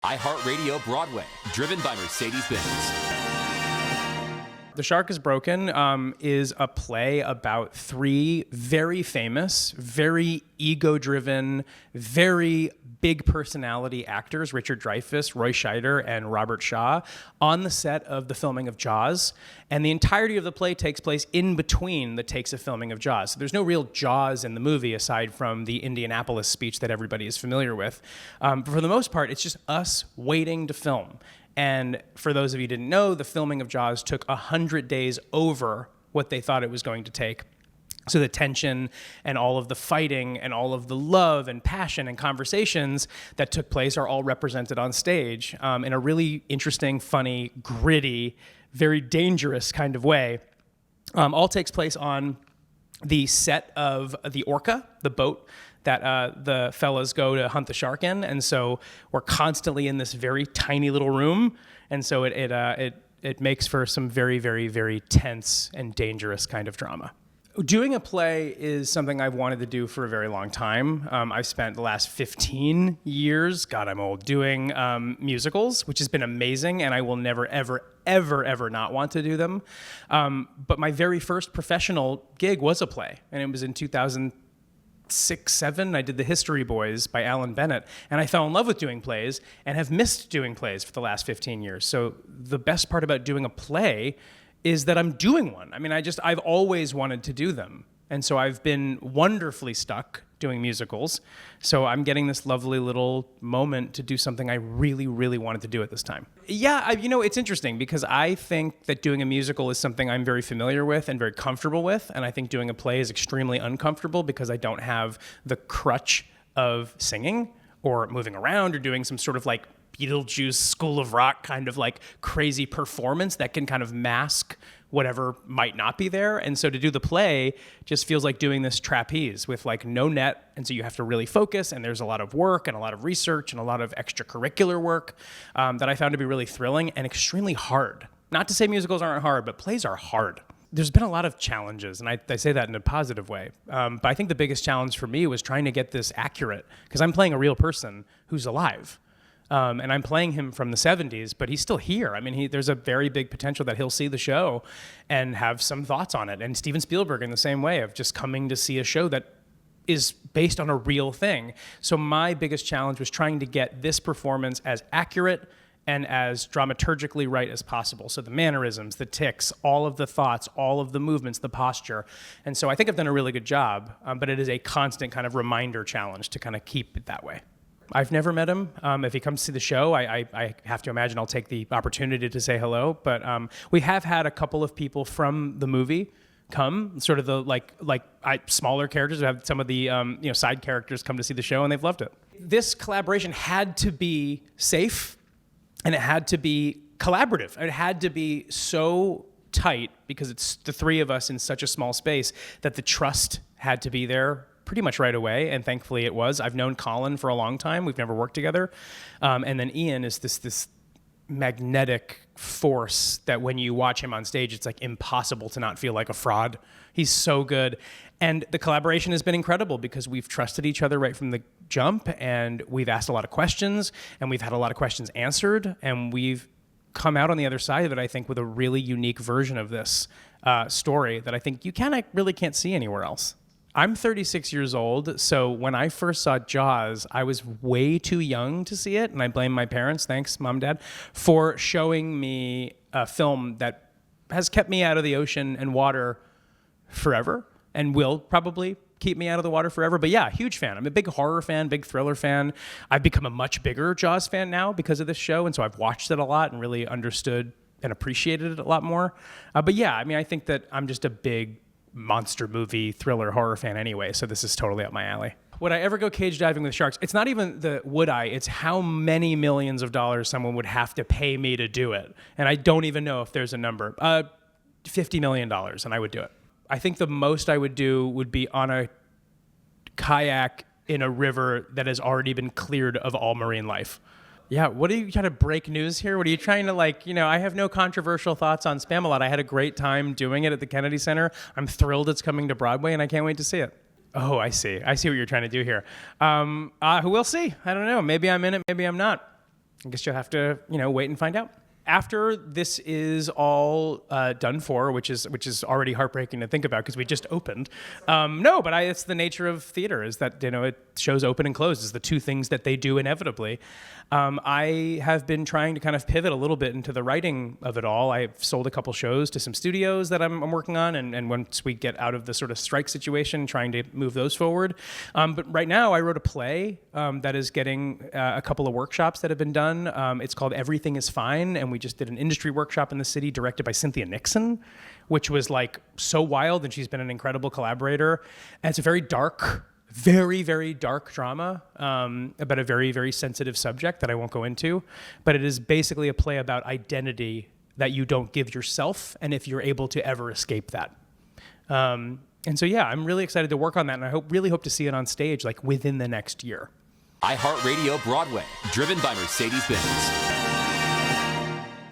iHeartRadio Broadway, driven by Mercedes-Benz. The Shark is Broken is a play about three very famous, very ego-driven, very big personality actors, Richard Dreyfuss, Roy Scheider, and Robert Shaw, on the set of the filming of Jaws. And the entirety of the play takes place in between the takes of filming of Jaws. So there's no real Jaws in the movie aside from the Indianapolis speech that everybody is familiar with. But for the most part, it's just us waiting to film. And for those of you who didn't know, the filming of Jaws took 100 days over what they thought it was going to take. So the tension and all of the fighting and all of the love and passion and conversations that took place are all represented on stage in a really interesting, funny, gritty, very dangerous kind of way. All takes place on the set of the Orca, the boat that the fellas go to hunt the shark in. And so we're constantly in this very tiny little room. And so it makes for some very, very, very tense and dangerous kind of drama. Doing a play is something I've wanted to do for a very long time. I've spent the last 15 years, God, I'm old, doing musicals, which has been amazing, and I will never, ever, ever, ever not want to do them. But my very first professional gig was a play, and it was in 2006, 2007. I did The History Boys by Alan Bennett, and I fell in love with doing plays and have missed doing plays for the last 15 years. So the best part about doing a play is that I'm doing one. I mean, I've always wanted to do them. And so I've been wonderfully stuck doing musicals. So I'm getting this lovely little moment to do something I really, really wanted to do at this time. Yeah, it's interesting because I think that doing a musical is something I'm very familiar with and very comfortable with. And I think doing a play is extremely uncomfortable because I don't have the crutch of singing or moving around or doing some sort of like Beetlejuice School of Rock kind of like crazy performance that can kind of mask whatever might not be there. And so to do the play just feels like doing this trapeze with like no net. And so you have to really focus, and there's a lot of work and a lot of research and a lot of extracurricular work that I found to be really thrilling and extremely hard. Not to say musicals aren't hard, but plays are hard. There's been a lot of challenges, and I say that in a positive way. But I think the biggest challenge for me was trying to get this accurate, because I'm playing a real person who's alive. And I'm playing him from the 70s, but he's still here. I mean, there's a very big potential that he'll see the show and have some thoughts on it. And Steven Spielberg in the same way of just coming to see a show that is based on a real thing. So my biggest challenge was trying to get this performance as accurate and as dramaturgically right as possible. So the mannerisms, the tics, all of the thoughts, all of the movements, the posture. And so I think I've done a really good job, but it is a constant kind of reminder challenge to kind of keep it that way. I've never met him. If he comes to see the show, I have to imagine I'll take the opportunity to say hello. But we have had a couple of people from the movie come, sort of the smaller characters. We have some of the side characters come to see the show, and they've loved it. This collaboration had to be safe, and it had to be collaborative. It had to be so tight because it's the three of us in such a small space that the trust had to be there pretty much right away, and thankfully it was. I've known Colin for a long time. We've never worked together. And then Ian is this magnetic force that when you watch him on stage, it's like impossible to not feel like a fraud. He's so good. And the collaboration has been incredible because we've trusted each other right from the jump, and we've asked a lot of questions, and we've had a lot of questions answered, and we've come out on the other side of it, I think, with a really unique version of this story that I think you really can't see anywhere else. I'm 36 years old, so when I first saw Jaws, I was way too young to see it, and I blame my parents, thanks, Mom, Dad, for showing me a film that has kept me out of the ocean and water forever, and will probably keep me out of the water forever. But yeah, huge fan. I'm a big horror fan, big thriller fan. I've become a much bigger Jaws fan now because of this show, and so I've watched it a lot and really understood and appreciated it a lot more. But yeah, I mean, I think that I'm just a big monster movie, thriller, horror fan anyway, so this is totally up my alley. Would I ever go cage diving with sharks? It's not even the would I, it's how many millions of dollars someone would have to pay me to do it. And I don't even know if there's a number. $50 million, and I would do it. I think the most I would do would be on a kayak in a river that has already been cleared of all marine life. Yeah, what are you trying to break news here? What are you trying to I have no controversial thoughts on Spamalot. I had a great time doing it at the Kennedy Center. I'm thrilled it's coming to Broadway, and I can't wait to see it. Oh, I see what you're trying to do here. We'll see. I don't know. Maybe I'm in it, maybe I'm not. I guess you'll have to, wait and find out. After this is all done for, which is already heartbreaking to think about because we just opened. No, but it's the nature of theater is that it shows open and close is the two things that they do inevitably. I have been trying to kind of pivot a little bit into the writing of it all. I've sold a couple shows to some studios that I'm working on, and once we get out of the sort of strike situation, trying to move those forward. But right now, I wrote a play that is getting a couple of workshops that have been done. It's called Everything is Fine, and we just did an industry workshop in the city directed by Cynthia Nixon, which was like so wild, and she's been an incredible collaborator. And it's a very dark, very, very dark drama about a very, very sensitive subject that I won't go into. But it is basically a play about identity that you don't give yourself, and if you're able to ever escape that. And so, yeah, I'm really excited to work on that, and I really hope to see it on stage like within the next year. iHeartRadio Broadway, driven by Mercedes-Benz.